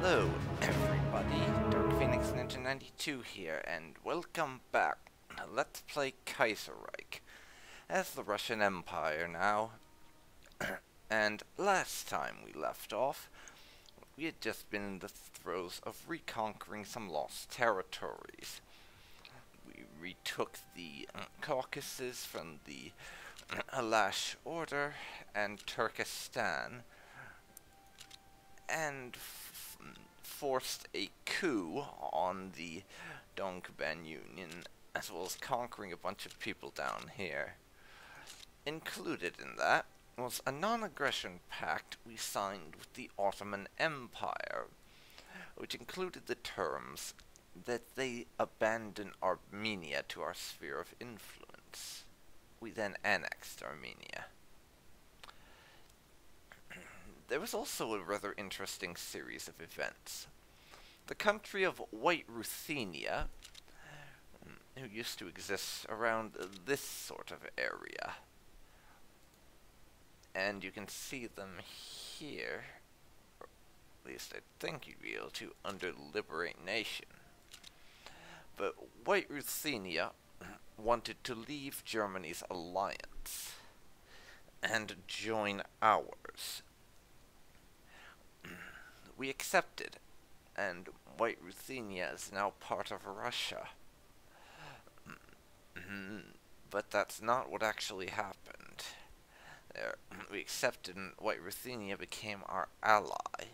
Hello everybody, DarkPhoenix Ninja 92 here, and welcome back. Let's play Kaiserreich as the Russian Empire now. And last time we left off, we had just been in the throes of reconquering some lost territories. We retook the Caucasus from the Alash Order and Turkestan, and forced a coup on the Dongban Union, as well as conquering a bunch of people down here. Included in that was a non-aggression pact we signed with the Ottoman Empire, which included the terms that they abandon Armenia to our sphere of influence. We then annexed Armenia. There was also a rather interesting series of events. The country of White Ruthenia, who used to exist around this sort of area, and you can see them here, or at least I think you'd be able to, under Liberate Nation. But White Ruthenia wanted to leave Germany's alliance and join ours. We accepted, and White Ruthenia is now part of Russia. But that's not what actually happened. We accepted, and White Ruthenia became our ally.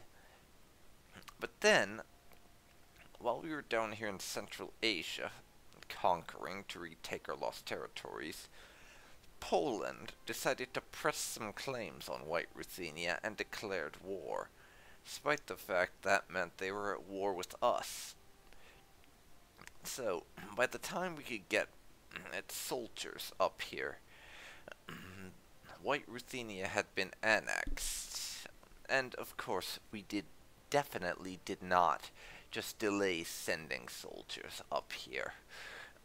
But then, while we were down here in Central Asia, conquering to retake our lost territories, Poland decided to press some claims on White Ruthenia and declared war, despite the fact that meant they were at war with us. So, by the time we could get its soldiers up here, White Ruthenia had been annexed, and of course we definitely did not just delay sending soldiers up here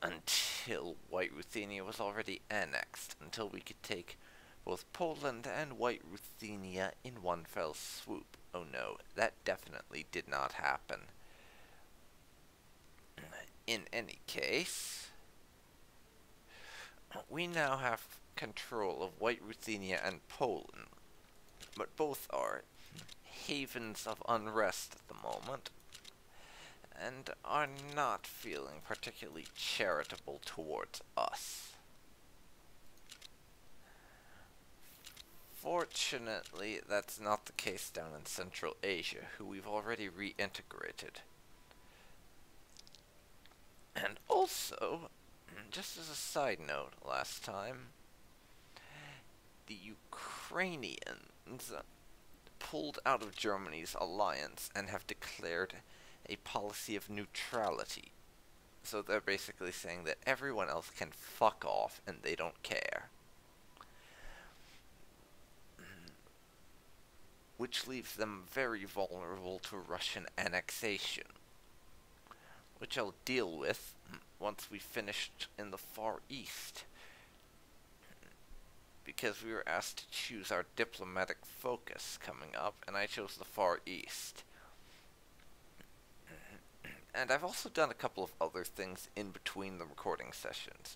until White Ruthenia was already annexed, until we could take both Poland and White Ruthenia in one fell swoop. Oh no, that definitely did not happen. In any case, we now have control of White Ruthenia and Poland, but both are havens of unrest at the moment, and are not feeling particularly charitable towards us. Fortunately, that's not the case down in Central Asia, who we've already reintegrated. And also, just as a side note, last time, the Ukrainians pulled out of Germany's alliance and have declared a policy of neutrality. So they're basically saying that everyone else can fuck off and they don't care. Which leaves them very vulnerable to Russian annexation, which I'll deal with once we finished in the Far East, because we were asked to choose our diplomatic focus coming up, and I chose the Far East. And I've also done a couple of other things in between the recording sessions.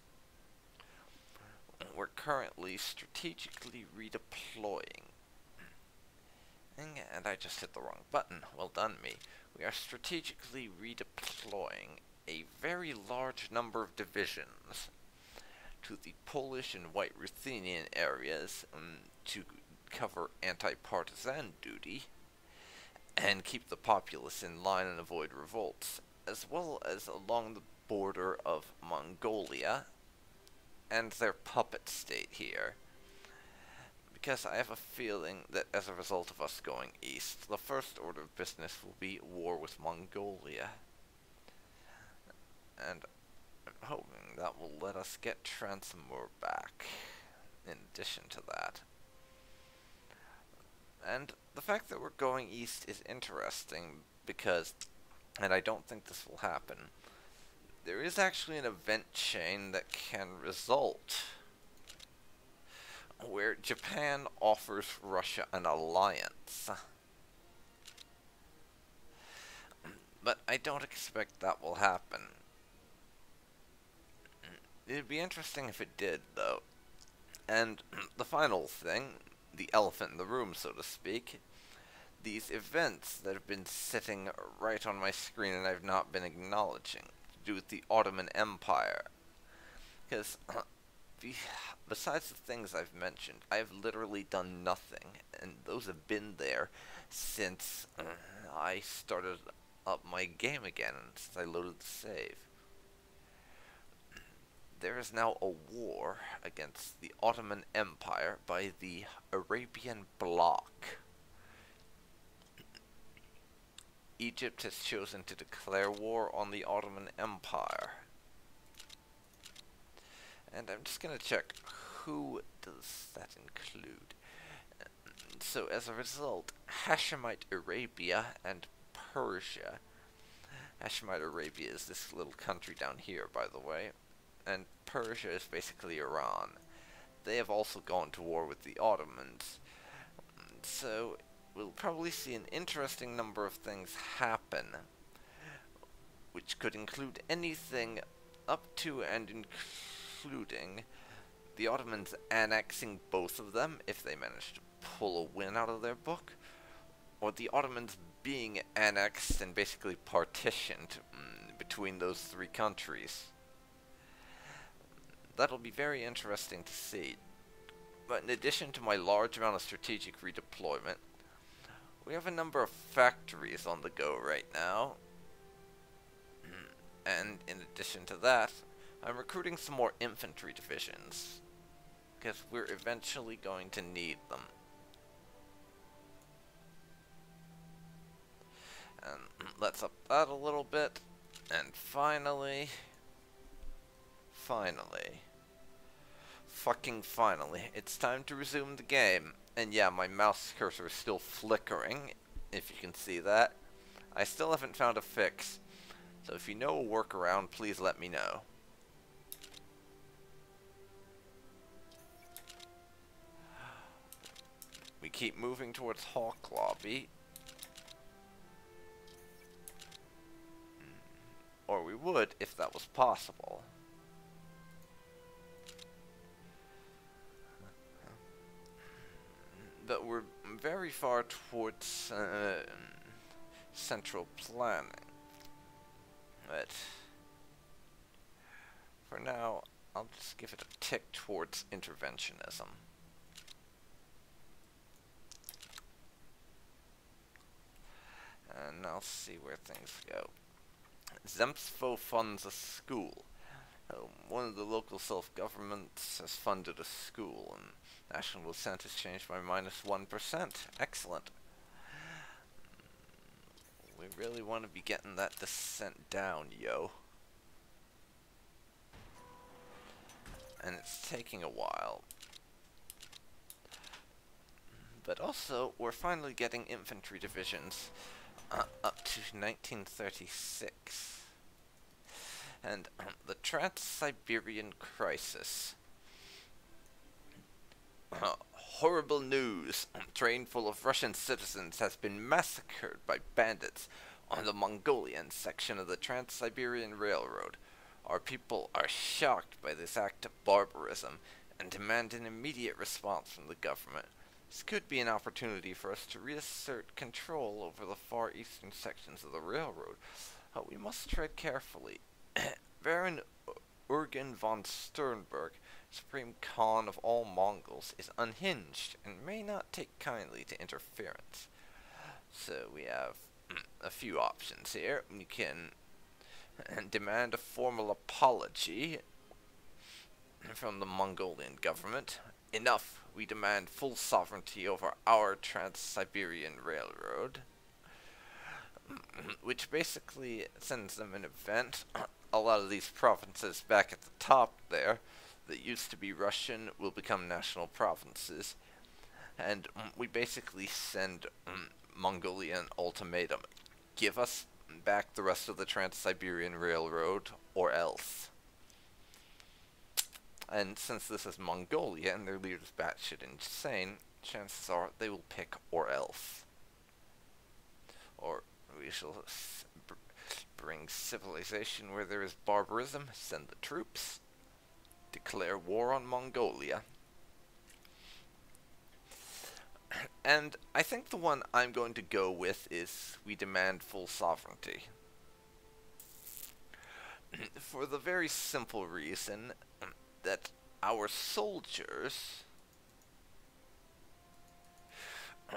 We're currently strategically redeploying. And I just hit the wrong button. Well done, me. We are strategically redeploying a very large number of divisions to the Polish and White Ruthenian areas to cover anti-partisan duty and keep the populace in line and avoid revolts, as well as along the border of Mongolia and their puppet state here. Because I have a feeling that as a result of us going east, the first order of business will be war with Mongolia. And I'm hoping that will let us get Transmur back, in addition to that. And the fact that we're going east is interesting because, and I don't think this will happen, there is actually an event chain that can result where Japan offers Russia an alliance. But I don't expect that will happen. It'd be interesting if it did, though. And the final thing, the elephant in the room, so to speak, these events that have been sitting right on my screen and I've not been acknowledging, to do with the Ottoman Empire. Because, besides the things I've mentioned, I've literally done nothing, and those have been there since I started up my game again, and since I loaded the save. There is now a war against the Ottoman Empire by the Arabian bloc. Egypt has chosen to declare war on the Ottoman Empire. And I'm just going to check, who does that include? So as a result, Hashemite Arabia and Persia. Hashemite Arabia is this little country down here, by the way. And Persia is basically Iran. They have also gone to war with the Ottomans. So we'll probably see an interesting number of things happen, which could include anything up to and including the Ottomans annexing both of them, if they manage to pull a win out of their book, or the Ottomans being annexed and basically partitioned between those three countries. That'll be very interesting to see. But in addition to my large amount of strategic redeployment, we have a number of factories on the go right now. And in addition to that, I'm recruiting some more infantry divisions, because we're eventually going to need them. And let's up that a little bit, and finally, it's time to resume the game. And yeah, my mouse cursor is still flickering, if you can see that. I still haven't found a fix, so if you know a workaround, please let me know. We keep moving towards Hawk Lobby. Or we would, if that was possible. But we're very far towards central planning. But for now, I'll just give it a tick towards interventionism. And I'll see where things go. Zemstvo funds a school. One of the local self-governments has funded a school, and national dissent has changed by -1%. Excellent. We really want to be getting that dissent down, yo. And it's taking a while. But also, we're finally getting infantry divisions up to 1936. And the Trans-Siberian Crisis. Horrible news. A train full of Russian citizens has been massacred by bandits on the Mongolian section of the Trans-Siberian Railroad. Our people are shocked by this act of barbarism and demand an immediate response from the government. This could be an opportunity for us to reassert control over the far eastern sections of the railroad. We must tread carefully. Baron Urgen von Sternberg, Supreme Khan of all Mongols, is unhinged and may not take kindly to interference. So we have a few options here. We can demand a formal apology from the Mongolian government. Enough, we demand full sovereignty over our Trans-Siberian Railroad. Which basically sends them an event. A lot of these provinces back at the top there that used to be Russian will become national provinces. And we basically send Mongolia an ultimatum. Give us back the rest of the Trans-Siberian Railroad, or else. And since this is Mongolia and their leader's batshit insane, chances are they will pick or else. Or we shall Bring civilization where there is barbarism, send the troops. Declare war on Mongolia. And I think the one I'm going to go with is we demand full sovereignty. For the very simple reason that our soldiers,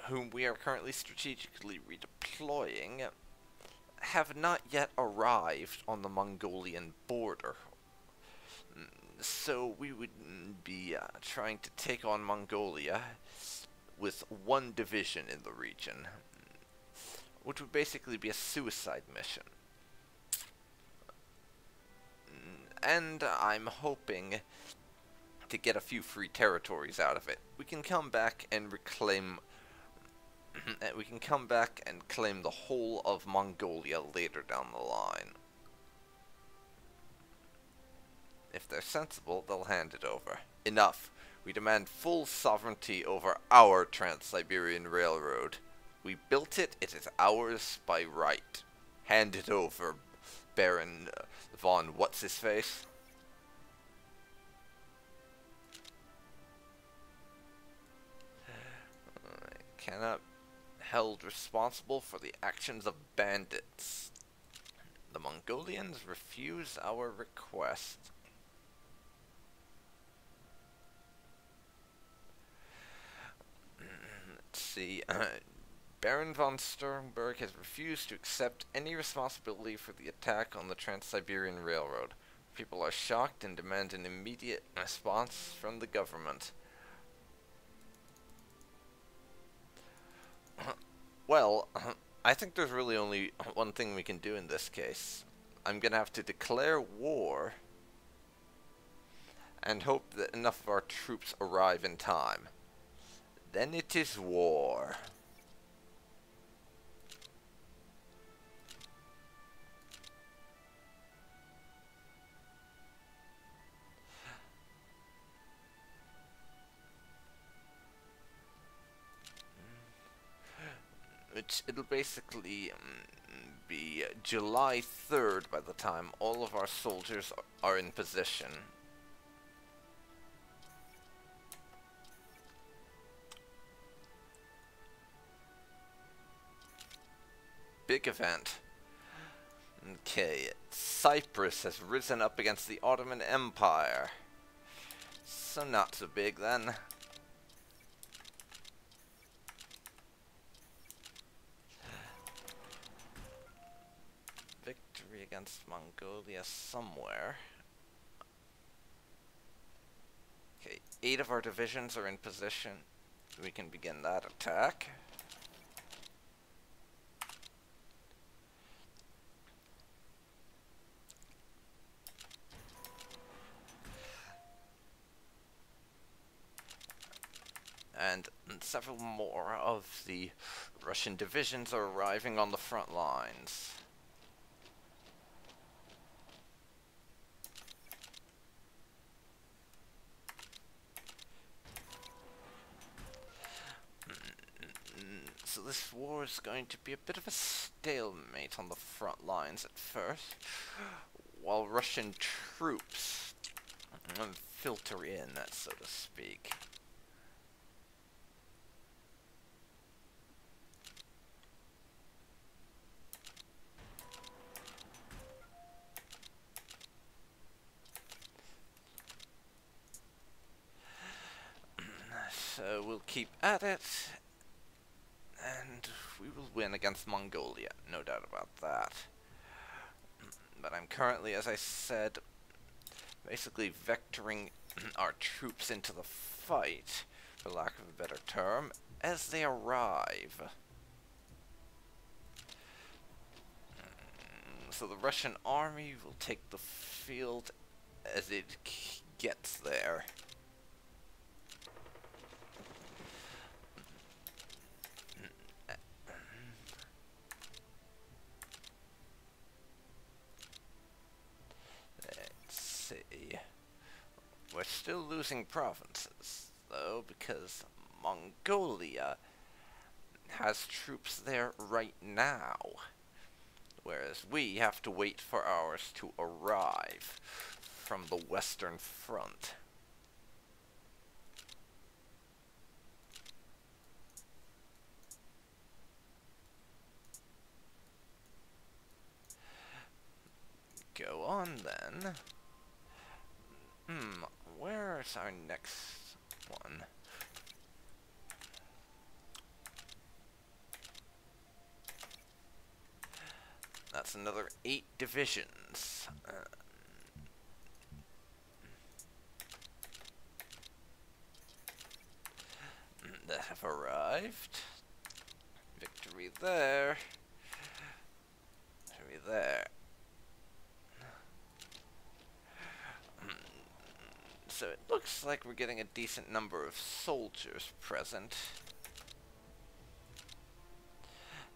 whom we are currently strategically redeploying, have not yet arrived on the Mongolian border. So we would be trying to take on Mongolia with one division in the region, which would basically be a suicide mission. And I'm hoping to get a few free territories out of it. We can come back and reclaim we can come back and claim the whole of Mongolia later down the line. If they're sensible, they'll hand it over. Enough. We demand full sovereignty over our Trans-Siberian Railroad. We built it, it is ours by right. Hand it over, Baron von What's-His-Face. Cannot held responsible for the actions of bandits. The Mongolians refuse our request. Let's see. Baron von Sternberg has refused to accept any responsibility for the attack on the Trans-Siberian Railroad. People are shocked and demand an immediate response from the government. Well, I think there's really only one thing we can do in this case. I'm gonna have to declare war and hope that enough of our troops arrive in time. Then it is war. It'll basically be July 3rd by the time all of our soldiers are in position. Big event. Okay, Cyprus has risen up against the Ottoman Empire. So not so big then. Victory against Mongolia somewhere. Okay, 8 of our divisions are in position. We can begin that attack. And several more of the Russian divisions are arriving on the front lines. So this war is going to be a bit of a stalemate on the front lines at first, while Russian troops filter in, so to speak. So we'll keep at it, and we will win against Mongolia, no doubt about that. But I'm currently, as I said, basically vectoring our troops into the fight, for lack of a better term, as they arrive. So the Russian army will take the field as it gets there. We're still losing provinces, though, because Mongolia has troops there right now. whereas we have to wait for ours to arrive from the Western Front. Go on then. Where's our next one? That's another 8 divisions. That have arrived. Victory there. Victory there. So it looks like we're getting a decent number of soldiers present.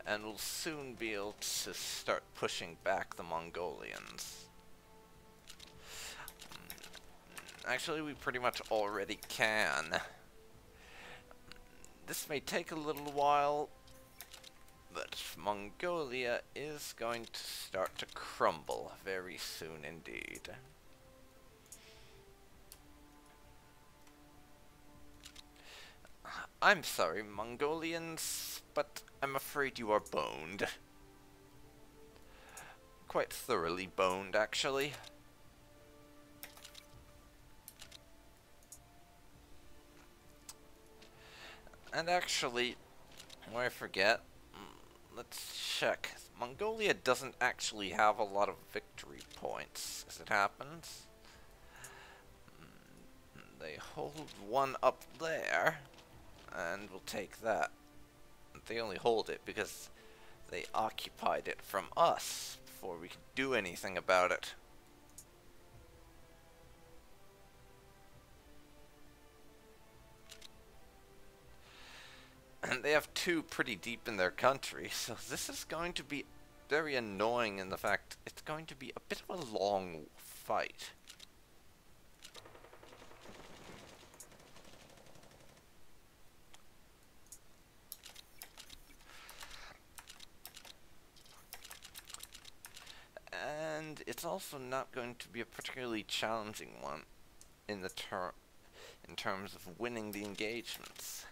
And we'll soon be able to start pushing back the Mongolians. Actually, we pretty much already can. This may take a little while, but Mongolia is going to start to crumble very soon indeed. I'm sorry, Mongolians, but I'm afraid you are boned. Quite thoroughly boned, actually. And actually, before I forget, let's check. Mongolia doesn't actually have a lot of victory points, as it happens. They hold one up there. And we'll take that. They only hold it because they occupied it from us before we could do anything about it. And they have 2 pretty deep in their country, so this is going to be very annoying in the fact it's going to be a bit of a long fight. And it's also not going to be a particularly challenging one in terms of winning the engagements.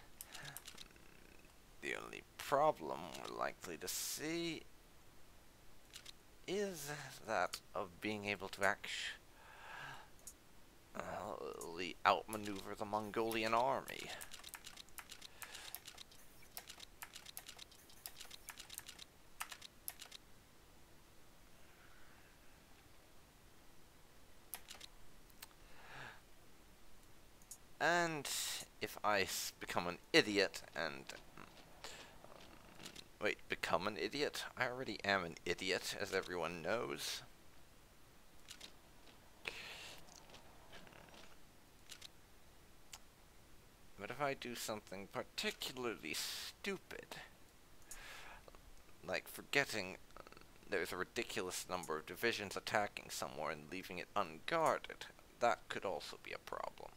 The only problem we're likely to see is that of being able to actually outmaneuver the Mongolian army. And if I become an idiot and... wait, become an idiot? I already am an idiot, as everyone knows. But if I do something particularly stupid, like forgetting there's a ridiculous number of divisions attacking somewhere and leaving it unguarded, that could also be a problem.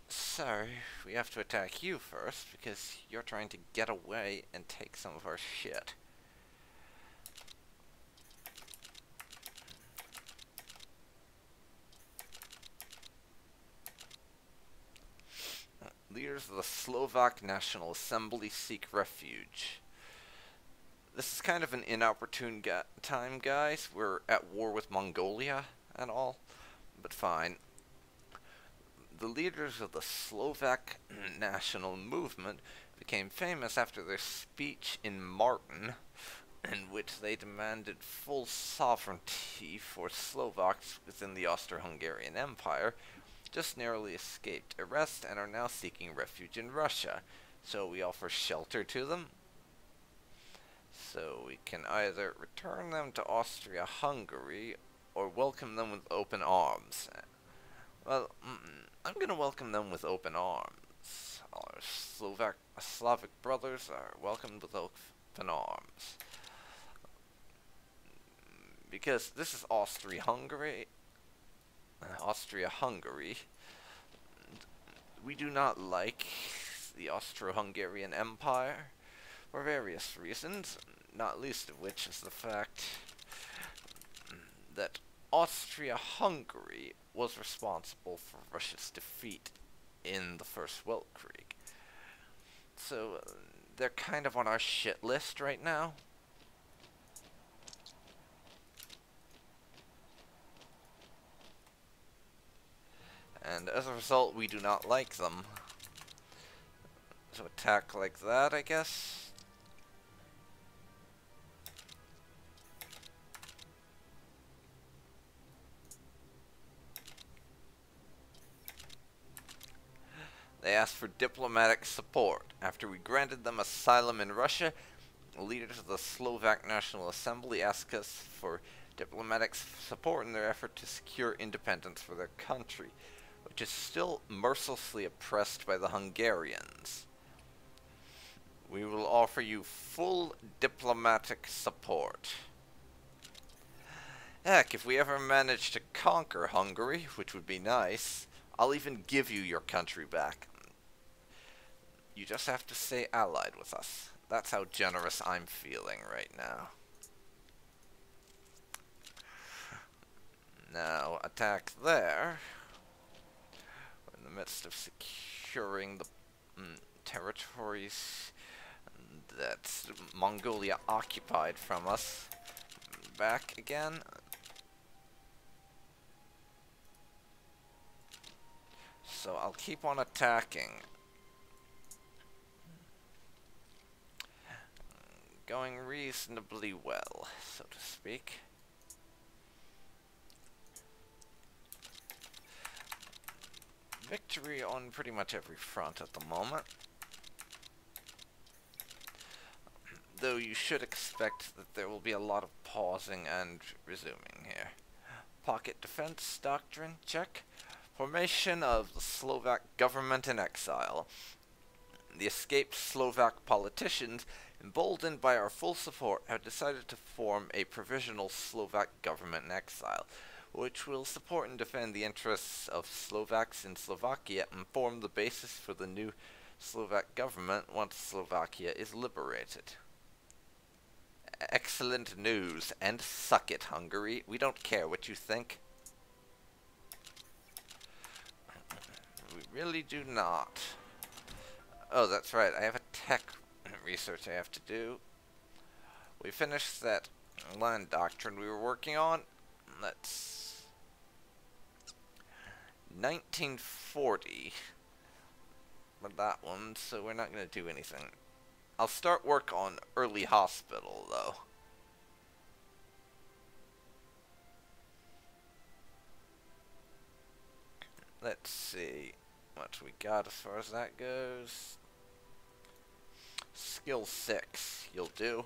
Sorry, we have to attack you first, because you're trying to get away and take some of our shit. Leaders of the Slovak National Assembly seek refuge. This is kind of an inopportune time, guys. We're at war with Mongolia and all, but fine. The leaders of the Slovak national movement became famous after their speech in Martin, in which they demanded full sovereignty for Slovaks within the Austro-Hungarian Empire, just narrowly escaped arrest and are now seeking refuge in Russia. So we offer shelter to them. So we can either return them to Austria-Hungary or welcome them with open arms. Well, I'm going to welcome them with open arms. Our Slavic brothers are welcomed with open arms. Because this is Austria-Hungary. we do not like the Austro-Hungarian Empire for various reasons, not least of which is the fact that Austria-Hungary was responsible for Russia's defeat in the First Weltkrieg. So they're kind of on our shit list right now. And as a result, we do not like them. So attack like that, I guess. They asked for diplomatic support. After we granted them asylum in Russia, the leaders of the Slovak National Assembly asked us for diplomatic support in their effort to secure independence for their country, which is still mercilessly oppressed by the Hungarians. We will offer you full diplomatic support. Heck, if we ever manage to conquer Hungary, which would be nice, I'll even give you your country back. You just have to stay allied with us. That's how generous I'm feeling right now. Now, attack there. We're in the midst of securing the territories that Mongolia occupied from us. Back again. So I'll keep on attacking. Going reasonably well, so to speak. Victory on pretty much every front at the moment. Though you should expect that there will be a lot of pausing and resuming here. Pocket defense doctrine, check. Formation of the Slovak government in exile. The escaped Slovak politicians, emboldened by our full support, have decided to form a provisional Slovak government in exile, which will support and defend the interests of Slovaks in Slovakia and form the basis for the new Slovak government once Slovakia is liberated. Excellent news, and suck it, Hungary. We don't care what you think. We really do not. Oh, that's right, I have a tech research I have to do. We finished that land doctrine we were working on. That's 1940 for that one, so we're not going to do anything. I'll start work on early hospital, though. Let's see what we got as far as that goes. Skill 6, you'll do.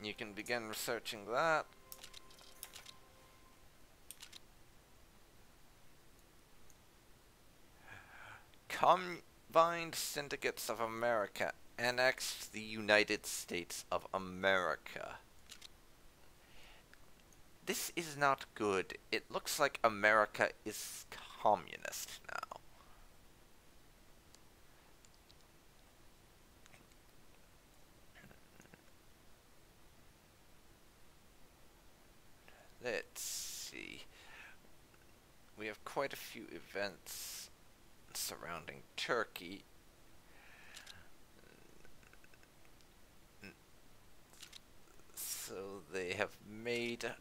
You can begin researching that. Combined Syndicates of America annexed the United States of America. This is not good. It looks like America is communist now. Let's see. We have quite a few events surrounding Turkey. So they have made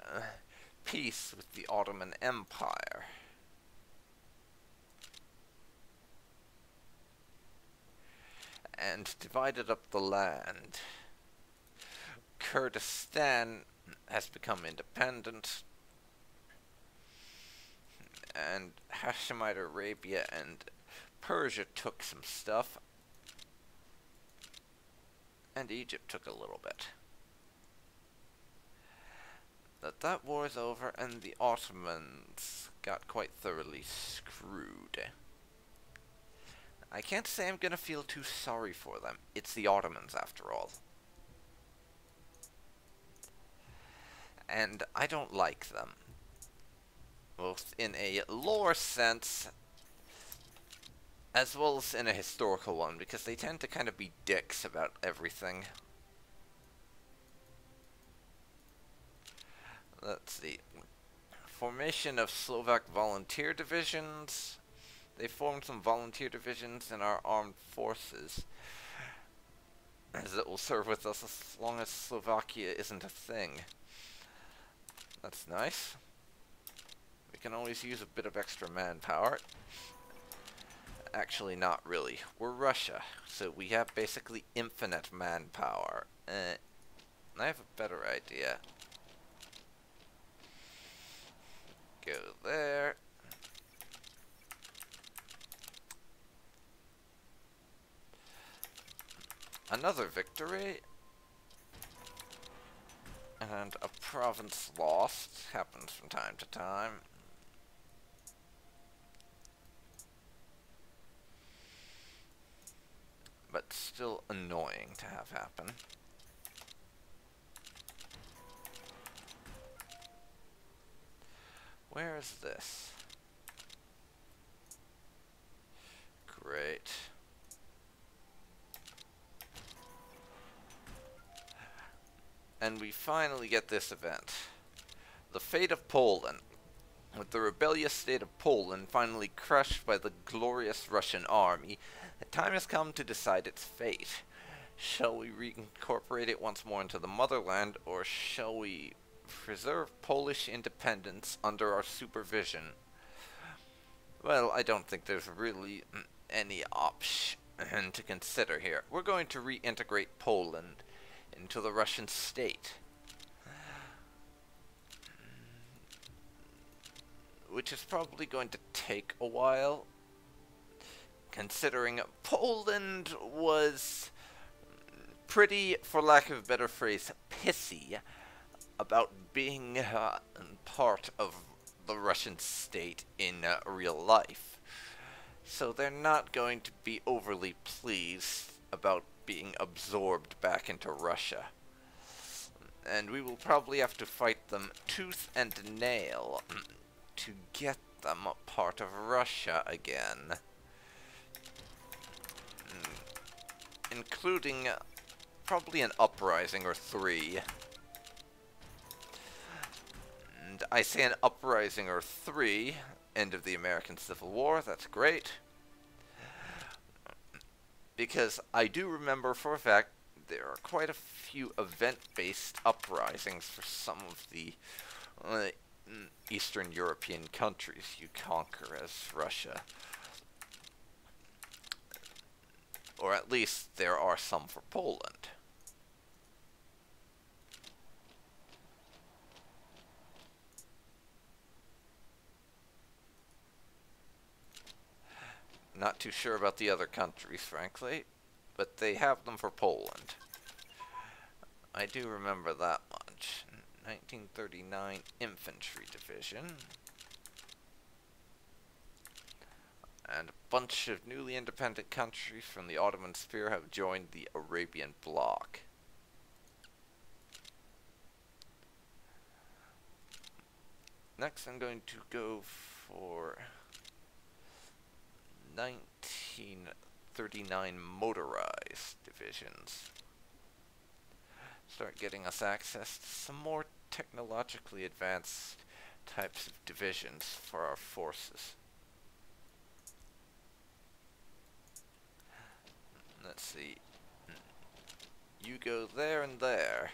peace with the Ottoman Empire. And divided up the land. Kurdistan has become independent. And Hashemite Arabia and Persia took some stuff. And Egypt took a little bit. But that war's over, and the Ottomans got quite thoroughly screwed. I can't say I'm gonna feel too sorry for them. It's the Ottomans, after all. And I don't like them. both in a lore sense as well as in a historical one, because they tend to kind of be dicks about everything. Let's see. Formation of Slovak volunteer divisions. They formed some volunteer divisions in our armed forces, as it will serve with us as long as Slovakia isn't a thing. That's nice. We can always use a bit of extra manpower. Actually, not really. We're Russia, so we have basically infinite manpower. I have a better idea. Go there. Another victory. And a province lost. Happens from time to time. But still annoying to have happen. Where is this? Great. And we finally get this event. The fate of Poland. With the rebellious state of Poland finally crushed by the glorious Russian army, the time has come to decide its fate. Shall we reincorporate it once more into the motherland, or shall we preserve Polish independence under our supervision? Well, I don't think there's really any option to consider here. We're going to reintegrate Poland into the Russian state, which is probably going to take a while, considering Poland was pretty, for lack of a better phrase, pissy about being part of the Russian state in real life. So they're not going to be overly pleased about being absorbed back into Russia. And we will probably have to fight them tooth and nail to get them a part of Russia again. Including probably an uprising or three. And I say an uprising or three, end of the American Civil War, that's great. Because I do remember for a fact there are quite a few event-based uprisings for some of the Eastern European countries you conquer as Russia. Or at least there are some for Poland. Not too sure about the other countries, frankly, but they have them for Poland. I do remember that much. 1939 Infantry Division. And a bunch of newly independent countries from the Ottoman sphere have joined the Arabian bloc. Next I'm going to go for 1939 motorized divisions. Start getting us access to some more technologically advanced types of divisions for our forces. Let's see. You go there and there.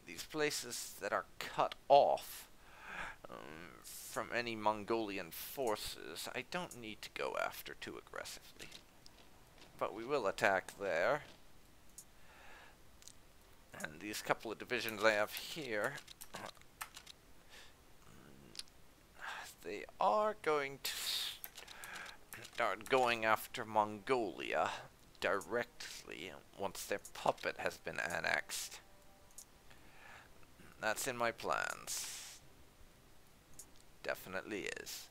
These places that are cut off from any Mongolian forces, I don't need to go after too aggressively. But we will attack there. And these couple of divisions I have here, they are going to start going after Mongolia directly once their puppet has been annexed. That's in my plans. Definitely is.